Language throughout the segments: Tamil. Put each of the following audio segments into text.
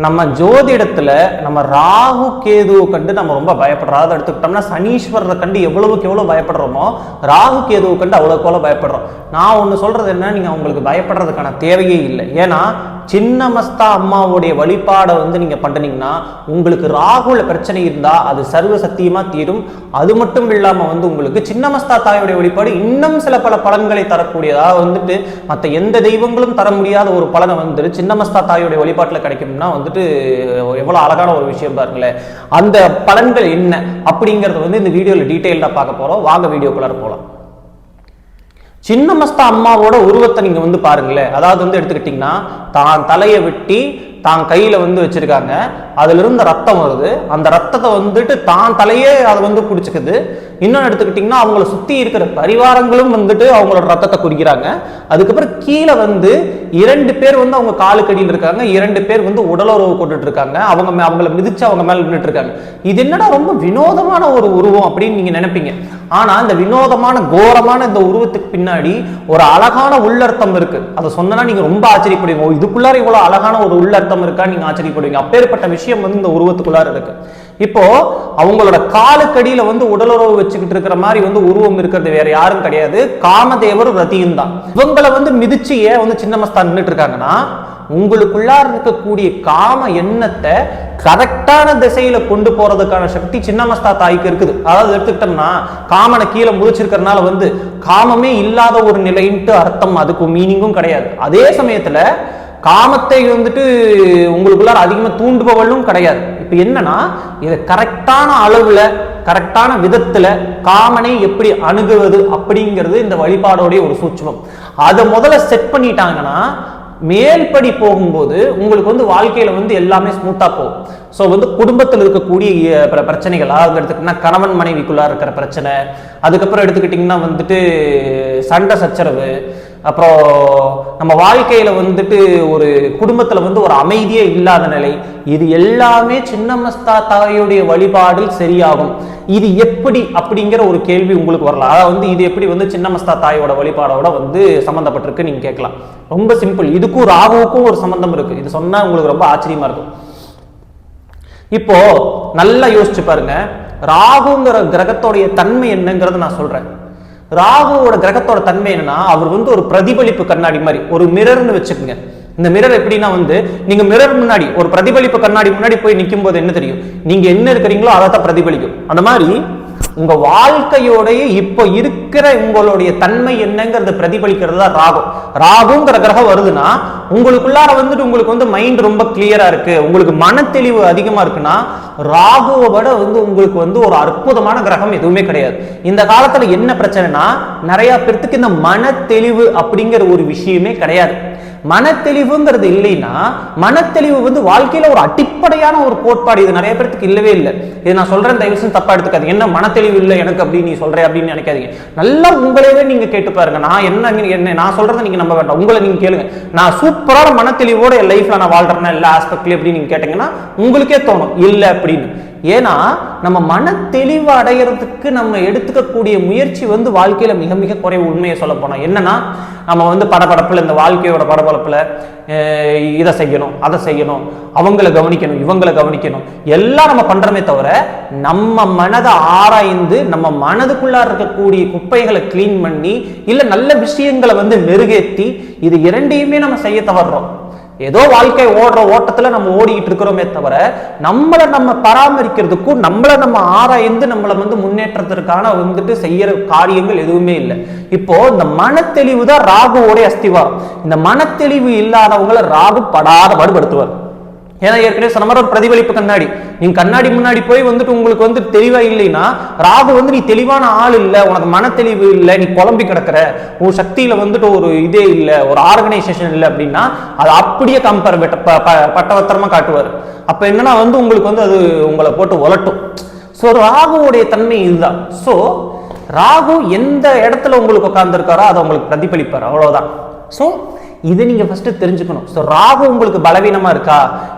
நம்ம ஜோதிடத்துல நம்ம ராகு கேதுவை கண்டு நம்ம ரொம்ப பயப்படுறோம். அதை எடுத்துக்கிட்டோம்னா சனீஸ்வரரை கண்டு எவ்வளவுக்கு எவ்வளவு பயப்படுறோமோ ராகு கேதுவை கண்டு அவ்வளவுக்கு எவ்வளவு பயப்படுறோம். நான் ஒண்ணு சொல்றது என்ன, நீங்க உங்களுக்கு பயப்படுறதுக்கான தேவையே இல்லை. ஏன்னா சின்னமஸ்தா அம்மாவுடைய வழிபாடை நீங்க பண்ணினீங்கன்னா உங்களுக்கு ராகுல பிரச்சனை இருந்தா அது சர்வ சத்தியமா தீரும். அது மட்டும் இல்லாம உங்களுக்கு சின்னமஸ்தா தாயோடைய வழிபாடு இன்னும் சில பல பலன்களை தரக்கூடியதா மற்ற எந்த தெய்வங்களும் தர முடியாத ஒரு பலனை சின்னமஸ்தா தாயோடைய வழிபாட்டுல கிடைக்கும்னா எவ்வளவு அழகான ஒரு விஷயம் பாருங்களேன். அந்த பலன்கள் என்ன அப்படிங்கறத இந்த வீடியோல டீடைல்டா பார்க்க போறோம். வாங்க வீடியோக்குள்ள போலாம். சின்னமஸ்தா அம்மாவோட உருவத்தை நீங்க பாருங்களேன். அதாவது எடுத்துக்கிட்டீங்கன்னா தான் தலையை வெட்டி தான் கையில வச்சிருக்காங்க. அதுல இருந்து ரத்தம் வருது. அந்த ரத்தத்தை தான் தலையே அதை குடிச்சுக்குது. இன்னொன்னு எடுத்துக்கிட்டீங்கன்னா அவங்கள சுத்தி இருக்கிற பரிவாரங்களும் அவங்களோட ரத்தத்தை குடிக்கிறாங்க. அதுக்கப்புறம் கீழே 2 பேர் அவங்க காலுக்கடியில் இருக்காங்க. 2 பேர் உடலுறவு கொண்டுட்டு இருக்காங்க. அவங்கள மிதிச்சு அவங்க மேல நின்றுட்டு இருக்காங்க. இது என்னடா ரொம்ப வினோதமான ஒரு உருவம் அப்படின்னு நீங்க நினைப்பீங்க. ஆனா இந்த வினோதமான கோரமான இந்த உருவத்துக்கு பின்னாடி ஒரு அழகான உள்ளர்த்தம் இருக்கு. அதை சொன்னா நீங்க ரொம்ப ஆச்சரியப்படுவீங்க. இதுக்குள்ளார இவ்வளவு அழகான ஒரு உள்ளர்த்தம் இருக்கா நீங்க ஆச்சரியப்படுவீங்க. அப்பேற்பட்ட விஷயம் இந்த உருவத்துக்குள்ளார இருக்கு. இப்போ அவங்களோட காலுக்கடியில உடலுறவு வச்சுக்கிட்டு இருக்கிற மாதிரி உருவம் இருக்கிறது வேற யாரும் கிடையாது, காமதேவர் ரதியும் தான். இவங்களை மிதிச்சு ஏன் சின்னமஸ்தா நின்றுட்டு இருக்காங்கன்னா உங்களுக்குள்ளார இருக்கக்கூடிய காம எண்ணத்தை கரெக்டான திசையில கொண்டு போறதுக்கான சக்தி சின்னமஸ்தா தாய்க்கு இருக்குது. அதாவது எடுத்துக்கிட்டோம்னா காமனை கீழே முதிச்சிருக்கிறதுனால காமமே இல்லாத ஒரு நிலைன்ட்டு அர்த்தம், அதுக்கு மீனிங்கும் கிடையாது. அதே சமயத்துல காமத்தை உங்களுக்குள்ளார அதிகமா தூண்டுபவளும் கிடையாது. இப்ப என்னன்னா இதை கரெக்டான அளவுல கரெக்டான விதத்துல காமனை எப்படி அணுகுவது அப்படிங்கிறது இந்த வழிபாடோடைய ஒரு சூட்சுமம். அதை முதல்ல செட் பண்ணிட்டாங்கன்னா மேல்படி போகும்போது உங்களுக்கு வாழ்க்கையில எல்லாமே ஸ்மூத்தா போகும். ஸோ குடும்பத்தில் இருக்கக்கூடிய பிரச்சனைகள், அதாவது எடுத்துக்கிட்டீங்கன்னா கணவன் மனைவிக்குள்ளா இருக்கிற பிரச்சனை, அதுக்கப்புறம் எடுத்துக்கிட்டிங்கன்னா சண்டை சச்சரவு, அப்புறம் நம்ம வாழ்க்கையில ஒரு குடும்பத்துல ஒரு அமைதியே இல்லாத நிலை, இது எல்லாமே சின்னமஸ்தா தாயோடைய வழிபாடில் சரியாகும். இது எப்படி அப்படிங்கிற ஒரு கேள்வி உங்களுக்கு வரலாம். அதாவது இது எப்படி சின்னமஸ்தா தாயோட வழிபாடோட சம்பந்தப்பட்டிருக்கு நீங்க கேட்கலாம். ரொம்ப சிம்பிள். இதுக்கும் ராகுவுக்கும் ஒரு சம்பந்தம் இருக்கு. இது சொன்னா உங்களுக்கு ரொம்ப ஆச்சரியமா இருக்கும். இப்போ நல்லா யோசிச்சு பாருங்க, ராகுங்கிற கிரகத்தோடைய தன்மை என்னங்கிறத நான் சொல்றேன். ராகுவோட கிரகத்தோட தன்மை என்னன்னா அவர் ஒரு பிரதிபலிப்பு கண்ணாடி மாதிரி, ஒரு மிரர்னு வச்சுக்கோங்க. இந்த மிரர் எப்படின்னா நீங்க மிரர் முன்னாடி ஒரு பிரதிபலிப்பு கண்ணாடி முன்னாடி போய் நிற்கும் போது என்ன தெரியும், நீங்க என்ன இருக்கிறீங்களோ அதை தான் பிரதிபலிக்கும். அந்த மாதிரி உங்க வாழ்க்கையோடைய இப்ப இருக்கிற உங்களுடைய தன்மை என்னங்கிறத பிரதிபலிக்கிறது தான் ராகு. ராகுங்கிற கிரகம் வருதுன்னா உங்களுக்குள்ளார உங்களுக்கு மைண்ட் ரொம்ப கிளியரா இருக்கு, உங்களுக்கு மன தெளிவு அதிகமா இருக்குன்னா ராகுவை விட உங்களுக்கு ஒரு அற்புதமான கிரகம் எதுவுமே கிடையாது. இந்த காலத்துல என்ன பிரச்சனைனா நிறைய பேருக்கு இந்த மன தெளிவு அப்படிங்கிற ஒரு விஷயமே கிடையாது. மனத்தெளிவுங்கிறது இல்லைன்னா மனத்தெளிவு வாழ்க்கையில ஒரு அடிப்படையான ஒரு கோட்பாடு. இது நிறைய பேருக்கு இல்லவே இல்லை. இது நான் சொல்றேன், தயவுசெய்து தப்பா எடுத்துக்காதீங்க. என்ன மனத்தெளிவு இல்லை எனக்கு அப்படின்னு நீ சொல்றேன் அப்படின்னு நினைக்காதீங்க. நல்லா உங்களையே நீங்க கேட்டு பாருங்க. நான் என்ன நான் சொல்றதை நீங்க நம்ப வேண்டாம். உங்களை நீங்க கேளுங்க. நான் சூப்பரான மனத்தெளிவோட என் லைஃப்ல நான் வாழ்றேன்னா எல்லா ஆஸ்பெக்ட்லயும் அப்படின்னு நீங்க கேட்டீங்கன்னா உங்களுக்கே தோணும் இல்லை அப்படின்னு. ஏன்னா நம்ம மன தெளிவு அடைகிறதுக்கு நம்ம எடுத்துக்கக்கூடிய முயற்சி வாழ்க்கையில மிக மிக குறைவு. உண்மையை சொல்ல போனா என்னன்னா நம்ம படபடப்புல, இந்த வாழ்க்கையோட படபடப்புல இதை செய்யணும் அதை செய்யணும், அவங்களை கவனிக்கணும் இவங்களை கவனிக்கணும் எல்லாம் நம்ம பண்றோமே தவிர நம்ம மனதை ஆராய்ந்து நம்ம மனதுக்குள்ளார இருக்கக்கூடிய குப்பைகளை கிளீன் பண்ணி இல்ல நல்ல விஷயங்களை மெருகேற்றி இது இரண்டையுமே நம்ம செய்ய தவறுறோம். ஏதோ வாழ்க்கை ஓடுற ஓட்டத்துல நம்ம ஓடிக்கிட்டு இருக்கிறோமே தவிர நம்மளை நம்ம பராமரிக்கிறதுக்கும் நம்மளை நம்ம ஆராய்ந்து நம்மளை முன்னேற்றத்திற்கான செய்யற காரியங்கள் எதுவுமே இல்லை. இப்போ இந்த மனத்தெளிவு தான் ராகுவோடைய அஸ்திவாரம். இந்த மனத்தெளிவு இல்லாதவங்களை ராகு படாத பாடுபடுத்துவார். ஏன்னா ஏற்கனவே சொன்ன மாதிரி ஒரு பிரதிபலிப்பு கண்ணாடி. நீங்க கண்ணாடி முன்னாடி போய் உங்களுக்கு தெளிவா இல்லைன்னா ராகு நீ தெளிவான ஆள் இல்லை, உனக்கு மன தெளிவு இல்லை, நீ குழம்பி கிடக்குற, உன் சக்தியில ஒரு இதே இல்லை, ஒரு ஆர்கனைசேஷன் இல்லை அப்படின்னா அது அப்படியே கம்பேர் பட்டவத்திரமா காட்டுவார். அப்ப என்னன்னா உங்களுக்கு அது உங்களை போட்டு உலட்டும். ஸோ ராகுவோடைய தன்மை இதுதான். ஸோ ராகு எந்த இடத்துல உங்களுக்கு உட்கார்ந்து இருக்காரோ அதை உங்களுக்கு பிரதிபலிப்பார், அவ்வளவுதான். ஸோ இதை நீங்க ஃபர்ஸ்ட் தெரிஞ்சுக்கணும். ஸோ ராகு உங்களுக்கு பலவீனமா இருக்கா,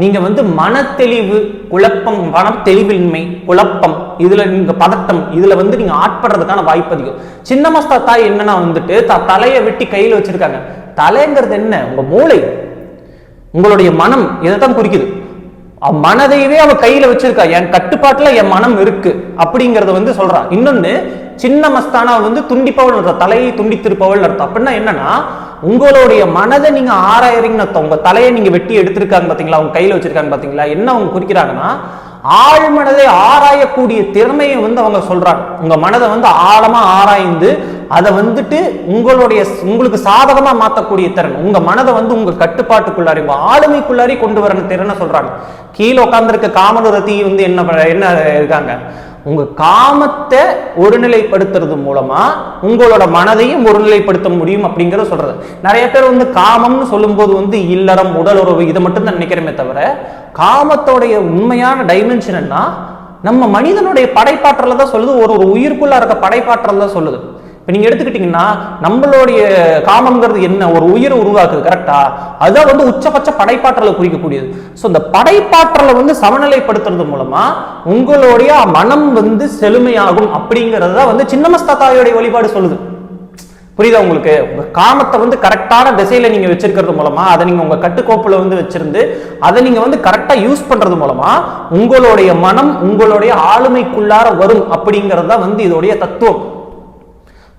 நீங்க மனத்தெளிவு குழப்பம், மனத்தெளிவின்மை குழப்பம், இதுல நீங்க பதட்டம், இதுல நீங்க ஆட்படுறதுக்கான வாய்ப்பு அதிகம். சின்னமஸ்தா தாய் என்னன்னா தலையை வெட்டி கையில் வச்சிருக்காங்க. தலைங்கிறது என்ன, உங்க மூளை, உங்களுடைய மனம், இதைத்தான் குறிக்குது. மனதையவே அவ கையில வச்சிருக்கா, என் கட்டுப்பாட்டுல என் மனம் இருக்கு அப்படிங்கறத வந்து சொல்றா. இன்னொன்னு சின்ன மஸ்தானா வந்து துண்டிப்பவள், தலையை துண்டித்திருப்பவள் அர்த்தம். அப்படின்னா என்னன்னா, உங்களுடைய மனதை நீங்க ஆராயறீங்கன்னு அர்த்தம். உங்க தலையை நீங்க வெட்டி எடுத்திருக்காங்க பாத்தீங்களா, அவங்க கையில வச்சிருக்காங்க பாத்தீங்களா, என்ன அவங்க குறிக்கிறாங்கன்னா ஆழ்மனதை ஆராயக்கூடிய திறமையை வந்து அவங்க சொல்றாங்க. உங்க மனதை வந்து ஆழமா ஆராய்ந்து அதை வந்துட்டு உங்களுக்கு சாதகமா மாற்றக்கூடிய திறன், உங்க மனதை வந்து உங்க கட்டுப்பாட்டுக்குள்ளாரி உங்க ஆளுமைக்குள்ளாரி கொண்டு வர திறனை சொல்றாங்க. கீழே உட்கார்ந்துருக்க காமனுரத்தி வந்து என்ன இருக்காங்க, உங்க காமத்தை ஒருநிலைப்படுத்துறது மூலமா உங்களோட மனதையும் ஒருநிலைப்படுத்த முடியும் அப்படிங்கறத சொல்றது. நிறைய பேர் வந்து காமம்னு சொல்லும் போது வந்து இல்லறம், உடல் உறவு இதை மட்டும் தான் நினைக்கிறமே தவிர, காமத்தோடைய உண்மையான டைமென்ஷன் என்ன, நம்ம மனிதனுடைய படைப்பாற்றல தான் சொல்லுது. ஒரு உயிருக்குள்ள இருக்க படைப்பாற்றல் தான் சொல்லுது. இப்போ நீங்க எடுத்துக்கிட்டீங்கன்னா நம்மளுடைய காமம்ங்கிறது என்ன, ஒரு உயிரை உருவாக்குது கரெக்டா, அதுதான் வந்து உச்சபட்ச படைப்பாற்றலை குறிக்கக்கூடியது. ஸோ இந்த படைப்பாற்றலை வந்து சமநிலைப்படுத்துறது மூலமா உங்களுடைய மனம் வந்து செழுமையாகும் அப்படிங்கிறத வந்து சின்னமஸ்தா தாயோடைய வழிபாடு சொல்லுது. புரியுதா உங்களுக்கு? உங்க காமத்தை வந்து கரெக்டான திசையில நீங்க வச்சிருக்கிறது மூலமா, அதை நீங்க உங்க கட்டுக்கோப்புல வந்து வச்சிருந்து அதை நீங்க வந்து கரெக்டா யூஸ் பண்றது மூலமா உங்களுடைய மனம் உங்களுடைய ஆளுமைக்குள்ளார வரும் அப்படிங்கிறது தான் வந்து இதோடைய தத்துவம்.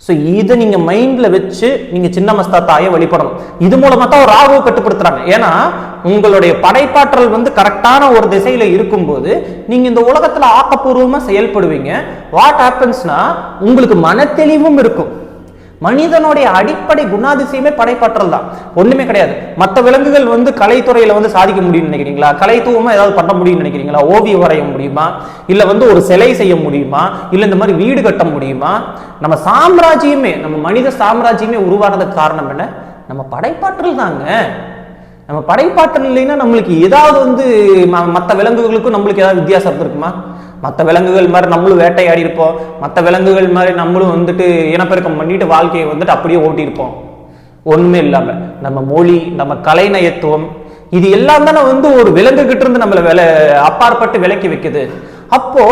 ஸோ இதை நீங்க மைண்ட்ல வச்சு நீங்க சின்னமஸ்தா தாயை வழிபடணும். இது மூலமா தான் ராகுவை கட்டுப்படுத்துறாங்க. ஏன்னா உங்களுடைய படைப்பாற்றல் வந்து கரெக்டான ஒரு திசையில இருக்கும்போது நீங்க இந்த உலகத்துல ஆக்கப்பூர்வமா செயல்படுவீங்க. வாட் ஹேப்பன்ஸ்னா உங்களுக்கு மன தெளிவும் இருக்கும். மனிதனுடைய அடிப்படை குணாதிசயமே படைப்பாற்றல் தான், ஒண்ணுமே கிடையாது. மற்ற விலங்குகள் வந்து கலைத்துறையில வந்து சாதிக்க முடியும்னு நினைக்கிறீங்களா? கலைத்துவமா ஏதாவது பண்ண முடியும்னு நினைக்கிறீங்களா? ஓவியம் வரைய முடியுமா? இல்ல வந்து ஒரு சிலை செய்ய முடியுமா? இல்ல இந்த மாதிரி வீடு கட்ட முடியுமா? நம்ம சாம்ராஜ்யமே, நம்ம மனித சாம்ராஜ்யமே உருவானதுக்கு காரணம் என்ன? நம்ம படைப்பாற்றல் தாங்க. நம்ம படைப்பாற்றல் இல்லைன்னா நம்மளுக்கு ஏதாவது வந்து மற்ற விலங்குகளுக்கும் நம்மளுக்கு ஏதாவது வித்தியாசம் இருக்குமா? மற்ற விலங்குகள் மாதிரி நம்மளும் வேட்டையாடி இருப்போம், மற்ற விலங்குகள் மாதிரி நம்மளும் வந்துட்டு இனப்பெருக்கம் பண்ணிட்டு வாழ்க்கையை வந்துட்டு அப்படியே ஓட்டியிருப்போம். ஒண்ணுமே இல்லாம நம்ம மொழி, நம்ம கலைநயத்துவம், இது எல்லாம் தானே வந்து ஒரு விலங்கு கிட்ட இருந்து நம்மளை அப்பாற்பட்டு விலக்கி வைக்குது. அப்போ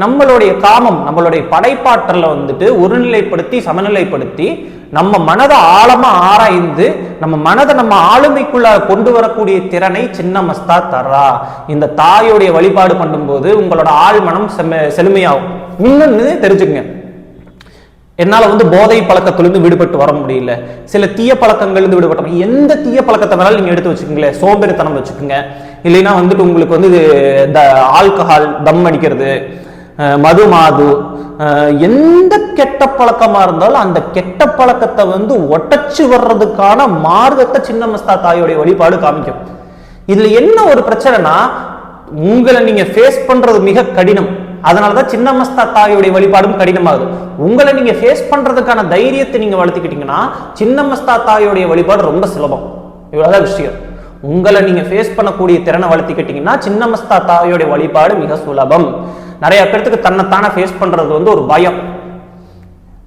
நம்மளுடைய காமம், நம்மளுடைய படைப்பாற்றலை வந்துட்டு ஒருநிலைப்படுத்தி சமநிலைப்படுத்தி நம்ம மனதை ஆழமா ஆராய்ந்து நம்ம மனதை நம்ம ஆளுமைக்குள்ள கொண்டு வரக்கூடிய திறனை சின்னமஸ்தா தர்றா. இந்த தாயோடைய வழிபாடு பண்ணும்போது உங்களோட ஆழ்மனம் செழுமையாகும். இன்னொன்னு தெரிஞ்சுங்க, என்னால வந்து போதை பழக்கத்திலிருந்து விடுபட்டு வர முடியல, சில தீய பழக்கங்கள்ந்து விடுபட்ட, எந்த தீய பழக்கத்தை வேணாலும் நீங்க எடுத்து வச்சுக்கோங்களேன். சோம்பேறித்தனம் வச்சுக்கோங்க, இல்லைன்னா வந்துட்டு உங்களுக்கு வந்து ஆல்கஹால், தம் அடிக்கிறது, மது மாது, எந்த கெட்ட பழக்கமா இருந்தாலும் அந்த கெட்ட பழக்கத்தை வந்து ஒட்டச்சு வர்றதுக்கான மார்க்கத்தை சின்னமஸ்தா தாயோடைய வழிபாடு காமிக்கும். இதுல என்ன ஒரு பிரச்சனைனா, உங்களை நீங்க ஃபேஸ் பண்றது மிக கடினம். அதனாலதான் சின்னமஸ்தா தாயோடைய வழிபாடும் கடினமாகுது. உங்களை நீங்க ஃபேஸ் பண்றதுக்கான தைரியத்தை நீங்க வளர்த்துக்கிட்டீங்கன்னா சின்னமஸ்தா தாயோடைய வழிபாடு ரொம்ப சுலபம். இவ்வளவுதான் விஷயம். உங்களை நீங்க ஃபேஸ் பண்ணக்கூடிய திறனை வளர்த்துக்கிட்டீங்கன்னா சின்னமஸ்தா தாயோடைய வழிபாடு மிக சுலபம். நிறைய பேருக்கு தன்னைத்தானே ஃபேஸ் பண்றது வந்து ஒரு பயம்.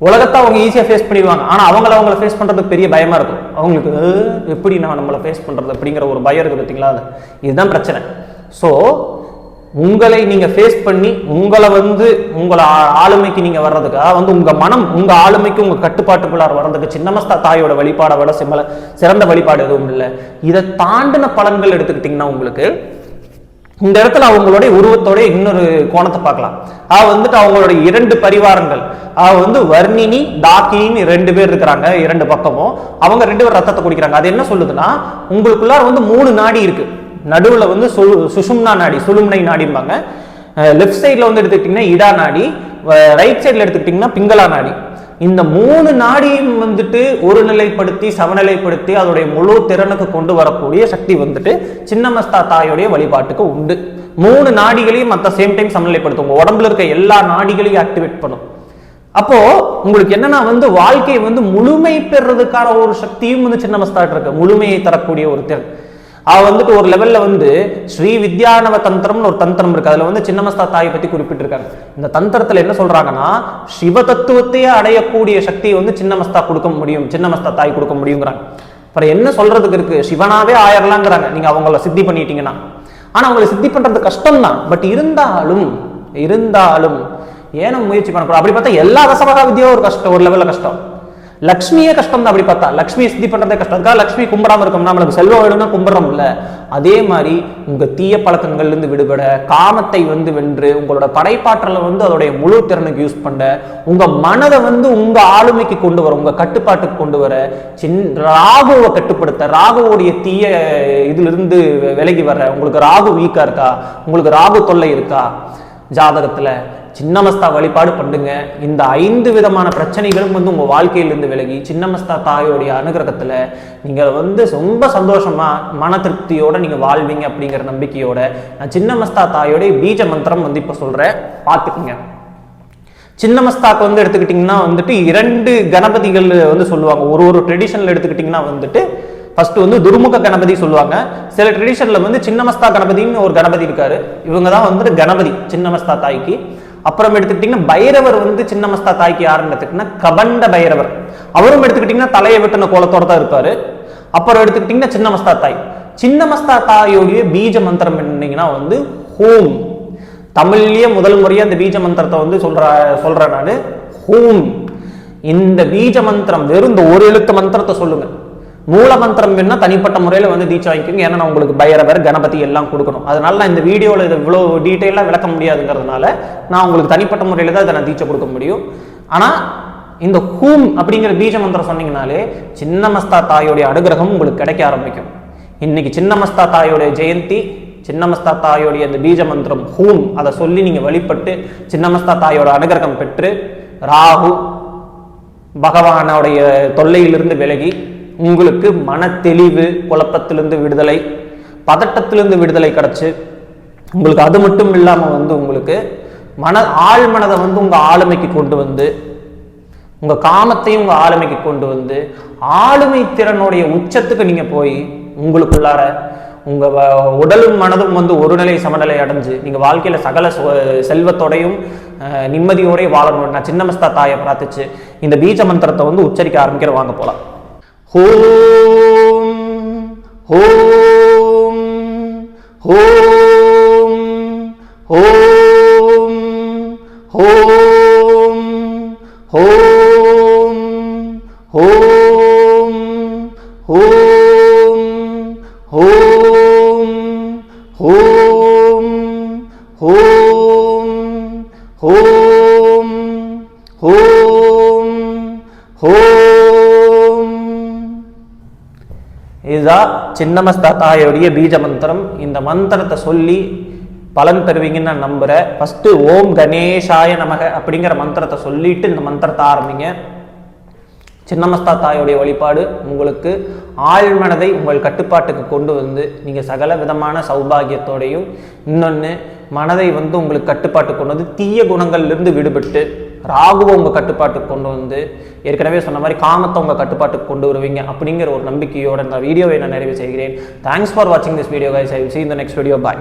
உலகத்தை அவங்க ஈஸியா ஃபேஸ் பண்ணிடுவாங்க, ஆனா அவங்கள ஃபேஸ் பண்றதுக்கு பெரிய பயமா இருக்கும். அவங்களுக்கு எப்படி நான் நம்மளை ஃபேஸ் பண்றது அப்படிங்கிற ஒரு பயம் இருக்கு பார்த்தீங்களா? இதுதான் பிரச்சனை. ஸோ உங்களை நீங்க ஃபேஸ் பண்ணி உங்களை வந்து உங்களை ஆளுமைக்கு நீங்க வர்றதுக்காக வந்து உங்க மனம் உங்க ஆளுமைக்கு உங்க கட்டுப்பாட்டுக்குள்ளார வர்றதுக்கு சின்னமஸ்தா தாயோட வழிபாடை விட சிறந்த வழிபாடு எதுவும் இல்லை. இதை தாண்டின பலன்கள் எடுத்துக்கிட்டீங்கன்னா உங்களுக்கு இந்த இடத்துல அவங்களுடைய உருவத்தோட இன்னொரு கோணத்தை பார்க்கலாம். வந்துட்டு அவங்களுடைய 2 பரிவாரங்கள், வந்து வர்ணினி டாக்கின்னு 2 பேர் இருக்கிறாங்க. 2 பக்கமும் அவங்க 2 பேர் ரத்தத்தை குடிக்கிறாங்க. அது என்ன சொல்லுதுன்னா, உங்களுக்குள்ளார வந்து 3 நாடி இருக்கு. நடுவுல வந்து சுஷும்னா நாடி, சுழும்னை நாடிம்பாங்க. லெஃப்ட் சைட்ல வந்து எடுத்துக்கிட்டீங்கன்னா இடா நாடி, ரைட் சைட்ல எடுத்துக்கிட்டீங்கன்னா பிங்களா நாடி. இந்த 3 நாடியும் வந்துட்டு ஒருநிலைப்படுத்தி சமநிலைப்படுத்தி அதோடைய முழு திறனுக்கு கொண்டு வரக்கூடிய சக்தி வந்துட்டு சின்னமஸ்தா தாயோடைய வழிபாட்டுக்கு உண்டு. 3 நாடிகளையும் மற்ற சேம் டைம் சமநிலைப்படுத்தும். உங்க உடம்புல இருக்க எல்லா நாடிகளையும் ஆக்டிவேட் பண்ணும். அப்போ உங்களுக்கு என்னன்னா வந்து வாழ்க்கையை வந்து முழுமை பெறதுக்கான ஒரு சக்தியும் வந்து சின்னமஸ்தா இருக்கு. முழுமையை தரக்கூடிய ஒரு திறன். வந்துட்டு ஒரு லெவல்ல வந்து ஸ்ரீ வித்யானவ தந்திரம்னு ஒரு தந்திரம் இருக்கு. அதுல வந்து சின்னமஸ்தா தாயை பத்தி குறிப்பிட்டிருக்காங்க. இந்த தந்திரத்துல என்ன சொல்றாங்கன்னா, சிவ தத்துவத்தையே அடையக்கூடிய சக்தியை வந்து சின்னமஸ்தா கொடுக்க முடியும், சின்னமஸ்தா தாய் கொடுக்க முடியுங்கிறாங்க. அப்புறம் என்ன சொல்றதுக்கு இருக்கு, சிவனாவே ஆயிரலாங்கிறாங்க நீங்க அவங்கள சித்தி பண்ணிட்டீங்கன்னா. ஆனா அவங்களை சித்தி பண்றது கஷ்டம் தான். பட் இருந்தாலும் ஏன் முயற்சி பண்ணக்கூடாது? அப்படி பார்த்தா எல்லா ரசமகா வித்யாவும் ஒரு கஷ்டம், ஒரு லெவல்ல கஷ்டம். லக்ஷ்மியே கஷ்டம் தான் அப்படி பார்த்தா. லக்ஷ்மியை சித்தி பண்றதே கஷ்டம். அதுக்காக லக்ஷ்மி கும்பிடாம இருக்கோம், நம்மளுக்கு செல்வம் வேணும்னா கும்பிடுறோம் இல்ல. அதே மாதிரி உங்க தீய பழக்கங்கள்ல இருந்து விடுபட, காமத்தை வென்று உங்களோட படைப்பாற்றலை அதோடைய முழு திறனுக்கு யூஸ் பண்ண, உங்க மனதை உங்க ஆளுமைக்கு கொண்டு வர, உங்க கட்டுப்பாட்டுக்கு கொண்டு வர, ராகுவை கட்டுப்படுத்த, ராகுவோடைய தீய இதுல இருந்து விலகி வர. உங்களுக்கு ராகு வீக்கா இருக்கா, உங்களுக்கு ராகு தொல்லை இருக்கா ஜாதகத்துல, சின்னமஸ்தா வழிபாடு பண்ணுங்க. இந்த 5 விதமான பிரச்சனைகளும் உங்க வாழ்க்கையிலிருந்து விலகி சின்னமஸ்தா தாயோடைய அனுகிரகத்துல நீங்க ரொம்ப சந்தோஷமா மன திருப்தியோட நீங்க வாழ்வீங்க அப்படிங்கிற நம்பிக்கையோட நான் சின்னமஸ்தா தாயோடைய பீஜ மந்திரம் இப்ப சொல்றேன், பார்த்துக்குங்க. சின்னமஸ்தாக்கு எடுத்துக்கிட்டீங்கன்னா 2 கணபதிகள் சொல்லுவாங்க. ஒரு ட்ரெடிஷன்ல எடுத்துக்கிட்டீங்கன்னா ஃபர்ஸ்ட் துர்முக கணபதி சொல்லுவாங்க. சில ட்ரெடிஷன்ல சின்னமஸ்தா கணபதினு ஒரு கணபதி இருக்காரு. இவங்க தான் கணபதி சின்னமஸ்தா தாய்க்கு. அப்புறம் எடுத்துக்கிட்டீங்கன்னா பைரவர் சின்னமஸ்தா தாய்க்கு யாருன்னு எடுத்துக்கிட்டீங்கன்னா கபண்ட பைரவர். அவரும் எடுத்துக்கிட்டீங்கன்னா தலையை வெட்டின கோலத்தோட தான் இருப்பாரு. அப்புறம் எடுத்துக்கிட்டீங்கன்னா சின்னமஸ்தா தாய். சின்னமஸ்தா தாயோடைய பீஜ மந்திரம் என்னீங்கன்னா ஹோம். தமிழ்லயே முதல் முறையா அந்த பீஜ மந்திரத்தை சொல்றேன் நானு, ஹோம். இந்த பீஜ மந்திரம் வெறும் இந்த ஒரு எழுத்து மந்திரத்தை சொல்லுங்க. மூல மந்திரம் வேணா தனிப்பட்ட முறையில் தீட்சை வாங்கிக்கோங்க. ஏன்னா நான் உங்களுக்கு பைரவர் கணபதி எல்லாம் கொடுக்கணும். அதனால நான் இந்த வீடியோவில் இதை இவ்வளோ டீட்டெயிலாக விளக்க முடியாதுங்கிறதுனால நான் உங்களுக்கு தனிப்பட்ட முறையில் தான் இதை நான் தீட்சை கொடுக்க முடியும். ஆனால் இந்த ஹூம் அப்படிங்கிற பீஜ மந்திரம் சொன்னீங்கனாலே சின்னமஸ்தா தாயோடைய அனுகிரகம் உங்களுக்கு கிடைக்க ஆரம்பிக்கும். இன்னைக்கு சின்னமஸ்தா தாயோடைய ஜெயந்தி. சின்னமஸ்தா தாயோடைய அந்த பீஜ மந்திரம் ஹூம் அதை சொல்லி நீங்கள் வழிபட்டு சின்னமஸ்தா தாயோட அனுகிரகம் பெற்று ராகு பகவானுடைய தொல்லையிலிருந்து விலகி உங்களுக்கு மன தெளிவு, குழப்பத்திலிருந்து விடுதலை, பதட்டத்திலிருந்து விடுதலை கிடைச்சு உங்களுக்கு அது மட்டும் இல்லாம உங்களுக்கு ஆழ் மனதை உங்க ஆளுமைக்கு கொண்டு உங்க காமத்தையும் உங்க ஆளுமைக்கு கொண்டு ஆளுமை திறனுடைய உச்சத்துக்கு நீங்க போய் உங்களுக்குள்ளார உங்க உடலும் மனதும் ஒருநிலை சமநிலை அடைஞ்சு நீங்க வாழ்க்கையில சகல செல்வத்தோடையும் நிம்மதியோடையும் வாழணும். நான் சின்னமஸ்தா தாயை பிரார்த்திச்சு இந்த பீஜ மந்திரத்தை உச்சரிக்க ஆரம்பிக்கிற. வாங்க போலாம். Home home home home home home home home home home home home home home. இதுதான் சின்னமஸ்தா தாயோடைய பீஜ மந்திரம். இந்த மந்திரத்தை சொல்லி பலன் பெறுவீங்கன்னு நான் நம்புறேன். ஃபர்ஸ்ட் ஓம் கணேஷாய நமக அப்படிங்கிற மந்திரத்தை சொல்லிட்டு இந்த மந்திரத்தை ஆரம்பிங்க. சின்னமஸ்தா தாயோடைய வழிபாடு உங்களுக்கு ஆழ்மனதை உங்கள் கட்டுப்பாட்டுக்கு கொண்டு நீங்கள் சகல விதமான சௌபாகியத்தோடையும், இன்னொன்று மனதை உங்களுக்கு கட்டுப்பாட்டு கொண்டு தீய குணங்கள்லேருந்து விடுபட்டு ராகுவை உங்கள் கட்டுப்பாட்டுக்கு கொண்டு ஏற்கனவே சொன்ன மாதிரி காமத்தை உங்கள் கட்டுப்பாட்டுக்கு கொண்டு வருவீங்க அப்படிங்கிற ஒரு நம்பிக்கையோட இந்த வீடியோவை நான் நிறைவு செய்கிறேன். தேங்க்ஸ் ஃபார் வாட்சிங் this video guys. I will see you in the next video. Bye.